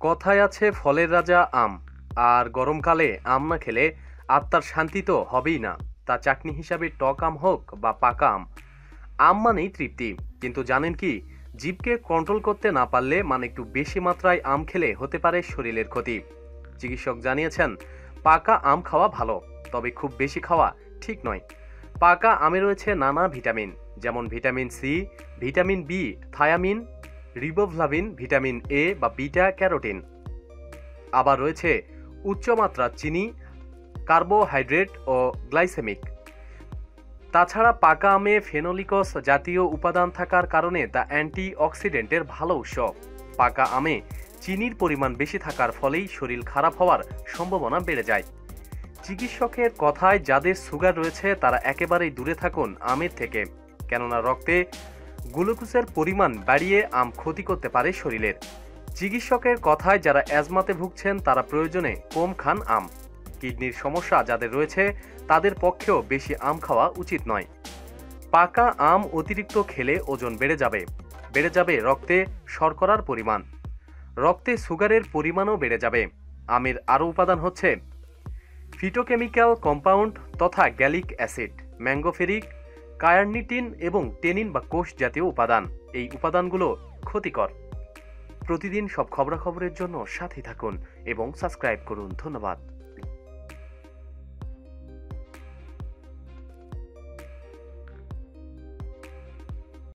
কথায় আছে ফলের রাজা আম। আর গরমকালে আম না খেলে আত্মার শান্তি তো হবেই না। তা চাটনি হিসাবে টক আম হোক বা পাকা আম, আম মানেই তৃপ্তি। কিন্তু জানেন কি, জিভকে কন্ট্রোল করতে না পারলে মানে একটু বেশি মাত্রায় আম খেলে হতে পারে শরীরের ক্ষতি। চিকিৎসক জানিয়েছেন পাকা আম খাওয়া ভালো, তবে খুব বেশি খাওয়া ঠিক নয়। পাকা আমে রয়েছে নানা ভিটামিন, যেমন vitamin C, vitamin B, thiamine, riboflavin, vitamin A বা বিটা ক্যারোটিন। আবার রয়েছে উচ্চমাত্রার চিনি, কার্বোহাইড্রেট ও গ্লাইসেমিক। তাছাড়া পাকা আমে ফেনোলিকস জাতীয় উপাদান থাকার কারণে তা অ্যান্টি অক্সিডেন্টের ভালো উৎস। পাকা আমে চিনির পরিমাণ বেশি থাকার ফলেই শরীর খারাপ হওয়ার সম্ভাবনা বেড়ে যায়। চিকিৎসকের কথায় যাদের সুগার রয়েছে তারা একেবারেই দূরে থাকুন আমের থেকে, কেননা রক্তে গ্লুকোজের পরিমাণ বাড়িয়ে আম ক্ষতি করতে পারে শরীরের। চিকিৎসকের কথায় যারা অ্যাজমাতে ভুগছেন তারা প্রয়োজনে কম খান আম। কিডনির সমস্যা যাদের রয়েছে তাদের পক্ষেও বেশি আম খাওয়া উচিত নয়। পাকা আম অতিরিক্ত খেলে ওজন বেড়ে যাবে রক্তে শর্করার পরিমাণ, রক্তে সুগারের পরিমাণও বেড়ে যাবে। আমের আরও উপাদান হচ্ছে ফিটোকেমিক্যাল কম্পাউন্ড তথা গ্যালিক অ্যাসিড, ম্যাঙ্গোফেরিক, কায়ার্নিটিন এবং টেনিন বা কোষ জাতীয় উপাদান। এই উপাদানগুলো ক্ষতিকর। প্রতিদিন সব খবরাখবরের জন্য সাথে থাকুন এবং সাবস্ক্রাইব করুন। ধন্যবাদ।